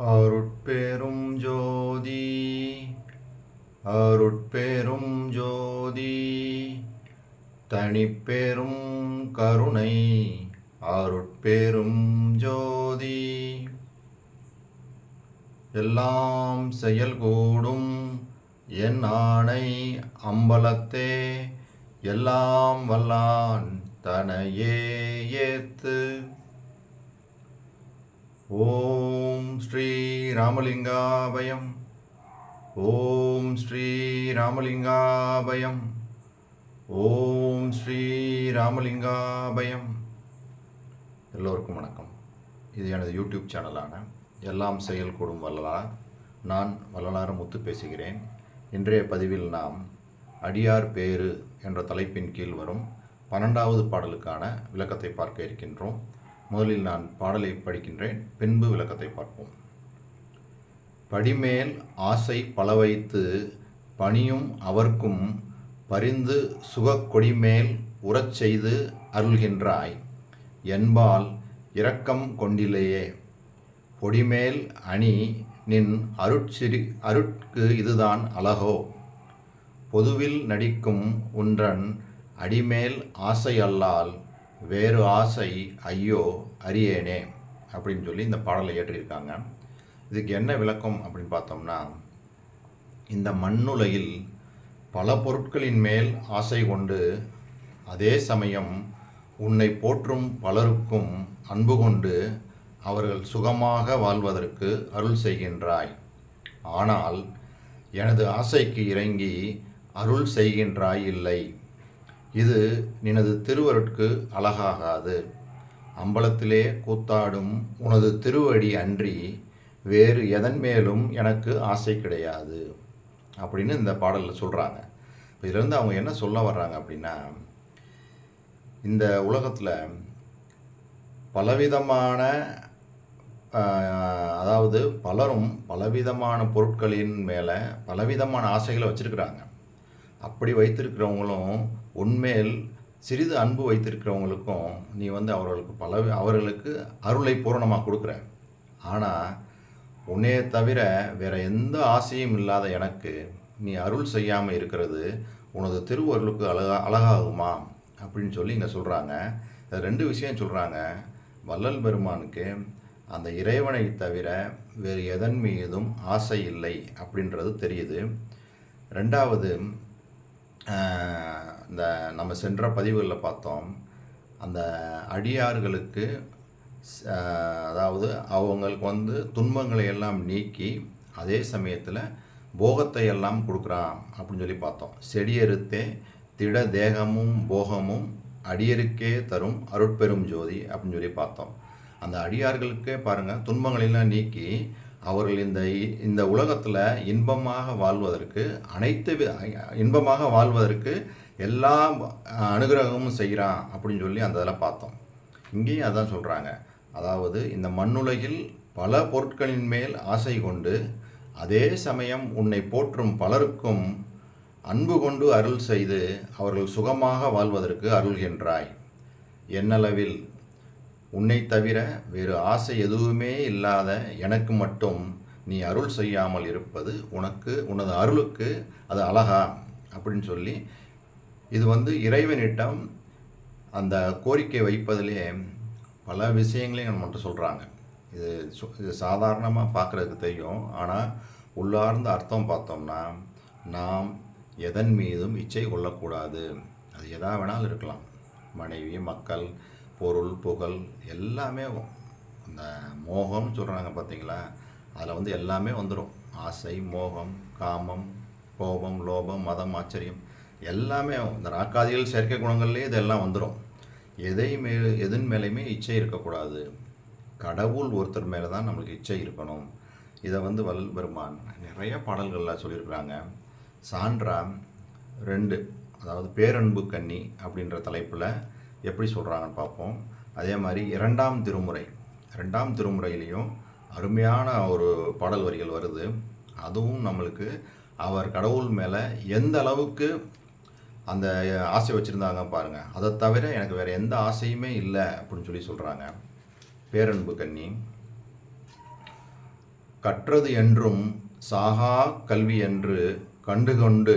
அருட்பெரும் ஜோதி அருட்பெரும் ஜோதி தனிப்பெரும் கருணை அருட்பெரும் ஜோதி எல்லாம் செயல்கூடும் என் ஆணை அம்பலத்தே எல்லாம் வல்லான் தனையே ஏத்து. ஓம் ஸ்ரீ ராமலிங்காபயம். ஓம் ஸ்ரீ ராமலிங்காபயம். ஓம் ஸ்ரீ ராமலிங்காபயம். எல்லோருக்கும் வணக்கம். இது எனது யூடியூப் சேனலான எல்லாம் செயல் கூடும் வள்ளலார். நான் வள்ளலார் முத்து பேசுகிறேன். இன்றைய பதிவில் நாம் அடியார் பேறு என்ற தலைப்பின் கீழ் வரும் 12வது பாடலுக்கான விளக்கத்தை பார்க்க இருக்கின்றோம். முதலில் நான் பாடலை படிக்கின்றேன், பின்பு விளக்கத்தை பார்ப்போம். படிமேல் ஆசை பல வைத்து பணியும் அவர்க்கும் பரிந்து சுகக் கொடிமேல் உறச் செய்து அருள்கின்றாய் என்பால் இரக்கம் கொண்டிலேயே. பொடிமேல் அணி நின் அருட்கு இதுதான் அழகோ. பொதுவில் நடிக்கும் உன்றன் அடிமேல் ஆசை அல்லால் வேறு ஆசை ஐயோ அறியேனே அப்படின்னு சொல்லி இந்த பாடலை ஏற்றிருக்காங்க. இதுக்கு என்ன விளக்கம் அப்படின்னு பார்த்தோம்னா, இந்த மண்ணுலகில் பல பொருட்களின் மேல் ஆசை கொண்டு அதே சமயம் உன்னை போற்றும் பலருக்கும் அன்பு கொண்டு அவர்கள் சுகமாக வாழ்வதற்கு அருள் செய்கின்றாய். ஆனால் எனது ஆசைக்கு இறங்கி அருள் செய்கின்றாய் இல்லை. இது நினது திருவருட்கு அழகாகாது. அம்பலத்திலே கூத்தாடும் உனது திருவடி அன்றி வேறு எதன் மேலும் எனக்கு ஆசை கிடையாது அப்படின்னு இந்த பாடலில் சொல்கிறாங்க. இதிலேருந்து அவங்க என்ன சொல்ல வர்றாங்க அப்படின்னா, இந்த உலகத்தில் பலவிதமான அதாவது பலரும் பலவிதமான பொருட்களின் மேலே பலவிதமான ஆசைகளை வச்சுருக்கிறாங்க. அப்படி வைத்திருக்கிறவங்களும் உன்மேல் சிறிது அன்பு வைத்திருக்கிறவங்களுக்கும் நீ அவர்களுக்கு அருளை பூரணமாக கொடுக்குற. ஆனால் உன்னையே தவிர வேறு எந்த ஆசையும் இல்லாத எனக்கு நீ அருள் செய்யாமல் இருக்கிறது உனது திருவருளுக்கு அழகாகுமா அப்படின்னு சொல்லி இங்கே சொல்கிறாங்க. 2 விஷயம் சொல்கிறாங்க. வள்ளல் பெருமானுக்கு அந்த இறைவனை தவிர வேறு எதன் மீதும் ஆசை இல்லை அப்படின்றது தெரியுது. 2வது, இந்த நம்ம சென்ற பதிவுகளில் பார்த்தோம், அந்த அடியார்களுக்கு அதாவது அவங்களுக்கு துன்பங்களை எல்லாம் நீக்கி அதே சமயத்தில் போகத்தை எல்லாம் கொடுக்குறான் அப்படின்னு சொல்லி பார்த்தோம். செடியறுத்தே திட தேகமும் போகமும் அடியருக்கே தரும் அருட்பெரும் ஜோதி அப்படின்னு சொல்லி பார்த்தோம். அந்த அடியார்களுக்கே பாருங்கள், துன்பங்களெல்லாம் நீக்கி அவர்கள் இந்த உலகத்தில் இன்பமாக வாழ்வதற்கு எல்லா அனுகிரகமும் செய்கிறான் அப்படின்னு சொல்லி அந்த இதில் பார்த்தோம். இங்கேயும் அதான் சொல்கிறாங்க. அதாவது இந்த மண்ணுலகில் பல பொருட்களின் மேல் ஆசை கொண்டு அதே சமயம் உன்னை போற்றும் பலருக்கும் அன்பு கொண்டு அருள் செய்து அவர்கள் சுகமாக வாழ்வதற்கு அருள்கின்றாய். என்னளவில் உன்னை தவிர வேறு ஆசை எதுவுமே இல்லாத எனக்கு மட்டும் நீ அருள் செய்யாமல் இருப்பது உனது அருளுக்கு அது அழகா அப்படின்னு சொல்லி இது இறைவனிடம் அந்த கோரிக்கை வைப்பதிலே பல விஷயங்களையும் நம்மகிட்ட சொல்கிறாங்க. இது சாதாரணமாக பார்க்குறதுக்கு தெரியும். ஆனால் உள்ளார்ந்த அர்த்தம் பார்த்தோம்னா, நாம் எதன் மீதும் இச்சை கொள்ளக்கூடாது. அது எதா வேணாலும் இருக்கலாம். மனைவி, மக்கள், பொருள், புகழ் எல்லாமே அந்த மோகம்னு சொல்கிறாங்க பார்த்தீங்களா, அதில் எல்லாமே வந்துடும். ஆசை, மோகம், காமம், கோபம், லோபம், மதம், ஆச்சரியம் எல்லாமே இந்த ராக்காதிகள் செயற்கை குணங்கள்லேயே இதெல்லாம் வந்துடும். எதன் மேலேயுமே இச்சை இருக்கக்கூடாது. கடவுள் ஒருத்தர் மேலே தான் நம்மளுக்கு இச்சை இருக்கணும். இதை வள்ளல் பெருமான் நிறைய பாடல்களில் சொல்லியிருக்கிறாங்க. சான்றா 2, அதாவது பேரன்பு கன்னி அப்படின்ற தலைப்பில் எப்படி சொல்கிறாங்கன்னு பார்ப்போம். அதே மாதிரி 2ஆம் திருமுறையிலையும் அருமையான ஒரு பாடல் வரிகள் வருது. அதுவும் நம்மளுக்கு அவர் கடவுள் மேலே எந்த அளவுக்கு அந்த ஆசை வச்சுருந்தாங்க பாருங்கள். அதை தவிர எனக்கு வேறு எந்த ஆசையுமே இல்லை அப்படின்னு சொல்லி சொல்கிறாங்க. பேரன்பு கன்னி. கற்றது என்றும் சாகா கல்வி என்று கண்டுகொண்டு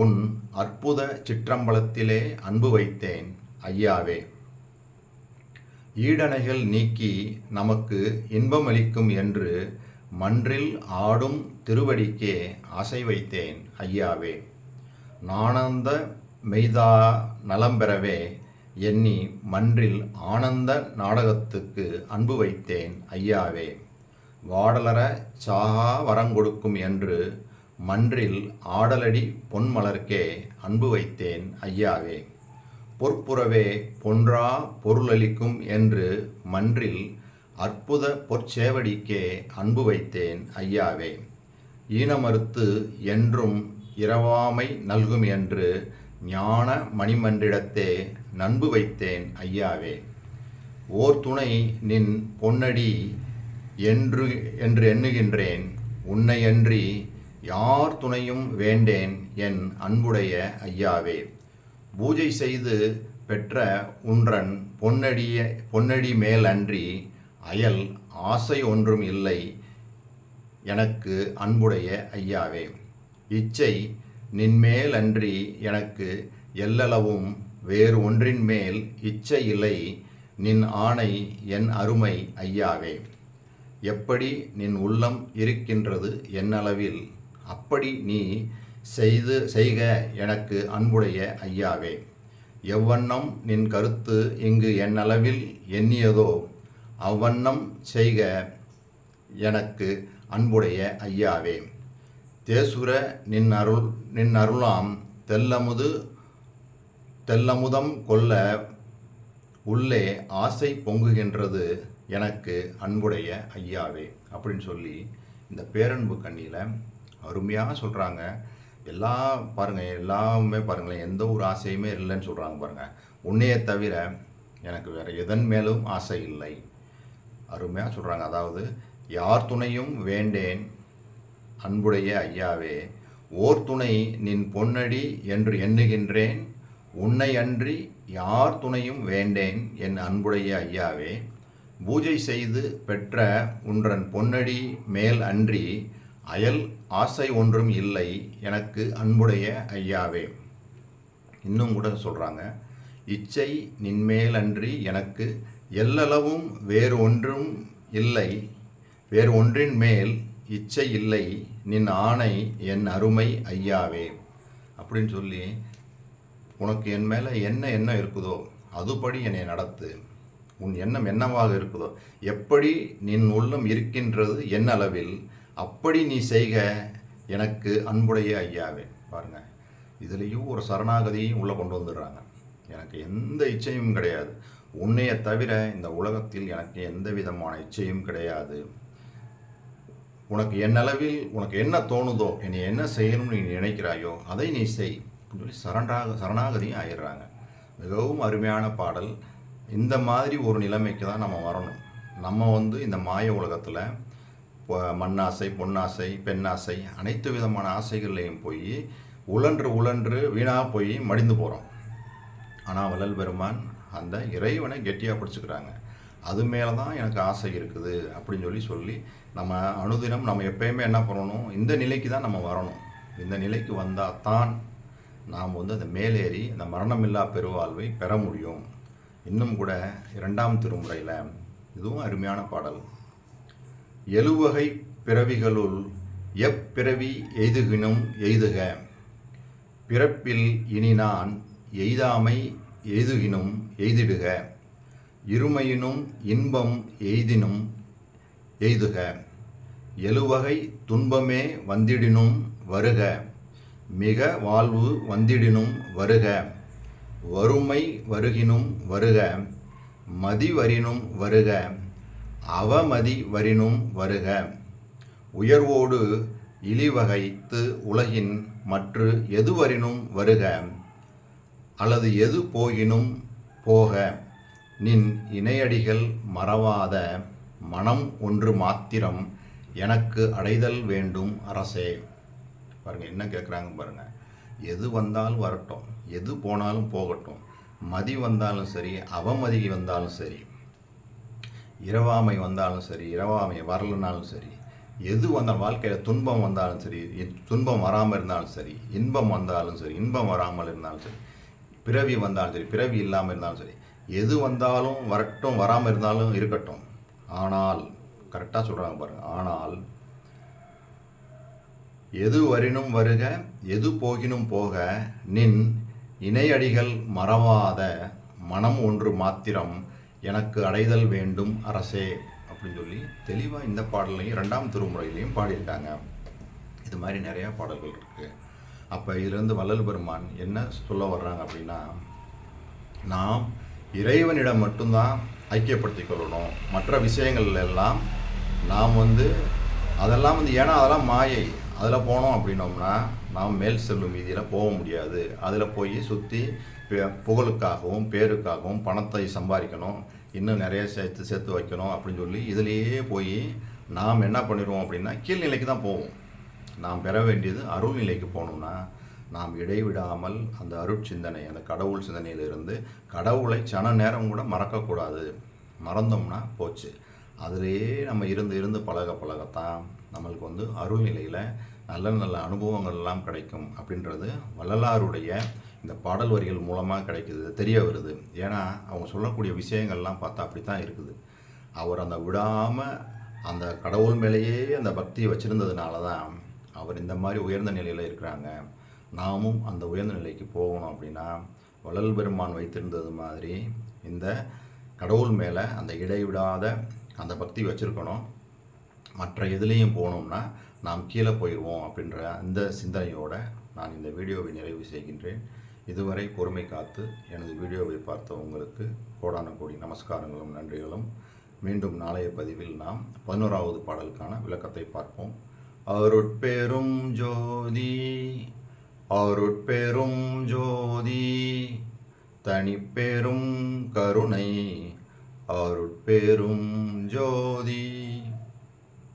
உன் அற்புத சிற்றம்பலத்திலே அன்பு வைத்தேன் ஐயாவே. ஈடணைகள் நீக்கி நமக்கு இன்பமளிக்கும் என்று மன்றில் ஆடும் திருவடிக்கே ஆசை வைத்தேன் ஐயாவே. நானந்த மெய்தா நலம்பெறவே எண்ணி மன்றில் ஆனந்த நாடகத்துக்கு அன்பு வைத்தேன் ஐயாவே. வாடலற சாகா வரங்கொடுக்கும் என்று மன்றில் ஆடலடி பொன்மலர்க்கே அன்பு வைத்தேன் ஐயாவே. பொற்புறவே பொன்றா பொருளளிக்கும் என்று மன்றில் அற்புத பொற்சேவடிக்கே அன்பு வைத்தேன் ஐயாவே. ஈனமறுத்து என்றும் இரவாமை நல்கும் என்று ஞான மணிமன்றிடத்தே நன்பு வைத்தேன் ஐயாவே. ஓர் துணை நின் பொன்னடி என்று எண்ணுகின்றேன் உன்னையன்றி யார் துணையும் வேண்டேன் என் அன்புடைய ஐயாவே. பூஜை செய்து பெற்ற உன்றன் பொன்னடி மேல் அன்றி அயல் ஆசை ஒன்றும் இல்லை எனக்கு அன்புடைய ஐயாவே. இச்சை நின்மேல் அன்றி எனக்கு எல்லளவும் வேறு ஒன்றின் மேல் இச்சை இல்லை நின் ஆணை என் அருமை ஐயாவே. எப்படி நின் உள்ளம் இருக்கின்றது என்னளவில் அப்படி நீ செய்க எனக்கு அன்புடைய ஐயாவே. எவ்வண்ணம் நின் கருத்து இங்கு என்னளவில் எண்ணியதோ அவ்வண்ணம் செய்க எனக்கு அன்புடைய ஐயாவே. தேசுர நின் அருளாம் தெல்லமுதம் கொள்ள உள்ளே ஆசை பொங்குகின்றது எனக்கு அன்புடைய ஐயாவே அப்படின்னு சொல்லி இந்த பேரன்பு கண்ணியில் அருமையாக சொல்கிறாங்க. எல்லாமே பாருங்களேன், எந்த ஒரு ஆசையுமே இல்லைன்னு சொல்கிறாங்க பாருங்கள். உன்னையை தவிர எனக்கு வேறு எதன் மேலும் ஆசை இல்லை அருமையாக சொல்கிறாங்க. அதாவது யார் துணையும் வேண்டேன் அன்புடைய ஐயாவே. ஓர் துணை நின் பொன்னடி என்று எண்ணுகின்றேன் உன்னை அன்றி யார் துணையும் வேண்டேன் என் அன்புடைய ஐயாவே. பூஜை செய்து பெற்ற உன்றன் பொன்னடி மேல் அன்றி அயல் ஆசை ஒன்றும் இல்லை எனக்கு அன்புடைய ஐயாவே. இன்னும் கூட சொல்கிறாங்க, இச்சை நின்மேல் அன்றி எனக்கு எல்லளவும் வேறு ஒன்றின் மேல் இச்சை இல்லை நின் ஆணை என் அருமை ஐயாவே அப்படின்னு சொல்லி உனக்கு என் மேலே என்ன எண்ணம் இருக்குதோ அதுபடி என்னை நடத்து. உன் எண்ணம் என்னவாக இருக்குதோ எப்படி நின் உள்ளம் இருக்கின்றது என் அளவில் அப்படி நீ செய்க எனக்கு அன்புடைய ஐயாவே. பாருங்கள், இதுலேயும் ஒரு சரணாகதியும் உள்ளே கொண்டு வந்துடுறாங்க. எனக்கு எந்த இச்சையும் கிடையாது, உன்னையை தவிர இந்த உலகத்தில் எனக்கு எந்த விதமான இச்சையும் கிடையாது. உனக்கு என்னளவில் உனக்கு என்ன தோணுதோ என்னை என்ன செய்யணும்னு நீ நினைக்கிறாயோ அதை நீ செய் அப்படின்னு சொல்லி சரணாகதியும் ஆயிடுறாங்க. மிகவும் அருமையான பாடல். இந்த மாதிரி ஒரு நிலைமைக்கு தான் நம்ம வரணும். நம்ம இந்த மாய உலகத்தில் மண்ணாசை, பொன்னாசை, பெண்ணாசை அனைத்து விதமான ஆசைகள்லையும் போய் உழன்று வீணாக போய் மடிந்து போகிறோம். ஆனால் வள்ளல் பெருமான் அந்த இறைவனை கெட்டியாக பிடிச்சிக்கிறாங்க. அது மேலே தான் எனக்கு ஆசை இருக்குது அப்படின்னு சொல்லி நம்ம அனுதினம் நம்ம எப்பயுமே என்ன பண்ணணும், இந்த நிலைக்கு தான் நம்ம வரணும். இந்த நிலைக்கு வந்தால் தான் நாம் அந்த மேலேறி அந்த மரணமில்லா பெருவாழ்வை பெற முடியும். இன்னும் கூட 2ஆம் திருமுறையில் இதுவும் அருமையான பாடல். எழுவகை பிறவிகளுள் எப்பிறவி எய்துகினும் எய்துக பிறப்பில் இனி நான் எய்தாமை எய்துகினும் எய்திடுக இருமையினும் இன்பம் எய்தினும் எய்துக எழுவகை துன்பமே வந்திடினும் வருக மிக வாழ்வு வந்திடினும் வருக வறுமை வருகினும் வருக மதிவரினும் வருக அவமதி வரினும் வருக உயர்வோடு இழிவகைத்து உலகின் மற்று எதுவரினும் வருக அல்லது எது போகினும் போக நின் இணையடிகள் மறவாத மனம் ஒன்று மாத்திரம் எனக்கு அடைதல் வேண்டும் அரசே. பாருங்கள் என்ன கேட்குறாங்க பாருங்கள். எது வந்தாலும் வரட்டும், எது போனாலும் போகட்டும், மதி வந்தாலும் சரி, அவமதி வந்தாலும் சரி, இரவாமை வந்தாலும் சரி, இரவாமை வரலனாலும் சரி, எது வந்தால் வாழ்க்கையில் துன்பம் வந்தாலும் சரி, துன்பம் வராமல் இருந்தாலும் சரி, இன்பம் வந்தாலும் சரி, இன்பம் வராமல் இருந்தாலும் சரி, பிறவி வந்தாலும் சரி, பிறவி இல்லாமல் இருந்தாலும் சரி, எது வந்தாலும் வரட்டும், வராமல் இருந்தாலும் இருக்கட்டும். ஆனால் கரெக்டாக சொல்கிறாங்க பாருங்கள், ஆனால் எது வரினும் வருக, எது போகினும் போக, நின் இணையடிகள் மறவாத மனம் ஒன்று மாத்திரம் எனக்கு அடைதல் வேண்டும் அரசே அப்படின்னு சொல்லி தெளிவாக இந்த பாடலையும் 2ஆம் திருமுறையிலையும் பாடியிருக்காங்க. இது மாதிரி நிறையா பாடல்கள் இருக்குது. அப்போ இதிலிருந்து வள்ளல் பெருமான் என்ன சொல்ல வர்றாங்க அப்படின்னா, நாம் இறைவனிடம் மட்டும்தான் ஐக்கியப்படுத்திக் கொள்ளணும். மற்ற விஷயங்கள் எல்லாம் நாம் அதெல்லாம் ஏன்னா அதெல்லாம் மாயை. அதில் போனோம் அப்படின்னோம்னா நாம் மேல் செல்லும் வீதியில் போக முடியாது. அதில் போய் சுற்றி புகழுக்காகவும் பேருக்காகவும் பணத்தை சம்பாதிக்கணும், இன்னும் நிறைய சேர்த்து வைக்கணும் அப்படின்னு சொல்லி இதிலேயே போய் நாம் என்ன பண்ணிடுவோம் அப்படின்னா கீழ்நிலைக்கு தான் போவோம். நாம் பெற வேண்டியது அருள் நிலைக்கு போகணும்னா நாம் இடைவிடாமல் அந்த அருட்சிந்தனை, அந்த கடவுள் சிந்தனையிலிருந்து கடவுளை சன நேரம் கூட மறக்கக்கூடாது. மறந்தோம்னா போச்சு. அதிலேயே நம்ம இருந்து பழகத்தான் நம்மளுக்கு அருள் நிலையில் நல்ல நல்ல அனுபவங்கள்லாம் கிடைக்கும் அப்படின்றது வள்ளலாருடைய இந்த பாடல் வரிகள் மூலமாக கிடைக்குது, தெரிய வருது. ஏன்னா அவங்க சொல்லக்கூடிய விஷயங்கள்லாம் பார்த்தா அப்படி தான் இருக்குது. அவர் அந்த விடாமல் அந்த கடவுள் மேலேயே அந்த பக்தியை வச்சுருந்ததுனால தான் அவர் இந்த மாதிரி உயர்ந்த நிலையில் இருக்கிறாங்க. நாமும் அந்த உயர்ந்த நிலைக்கு போகணும் அப்படின்னா வள்ளல் பெருமான் வைத்திருந்தது மாதிரி இந்த கடவுள் மேலே அந்த இடைவிடாத அந்த பக்தி வச்சுருக்கணும். மற்ற எதுலேயும் போகணும்னா நாம் கீழே போயிடுவோம் அப்படின்ற அந்த சிந்தனையோடு நான் இந்த வீடியோவை நிறைவு செய்கின்றேன். இதுவரை பொறுமை காத்து எனது வீடியோவை பார்த்த உங்களுக்கு கோடான கோடி நமஸ்காரங்களும் நன்றிகளும். மீண்டும் நாளைய பதிவில் நாம் 11வது பாடலுக்கான விளக்கத்தை பார்ப்போம். அருட்பெரும் ஜோதி, அருட்பெரும் ஜோதி, தனிப்பெரும் கருணை, அருட்பெரும் ஜோதி.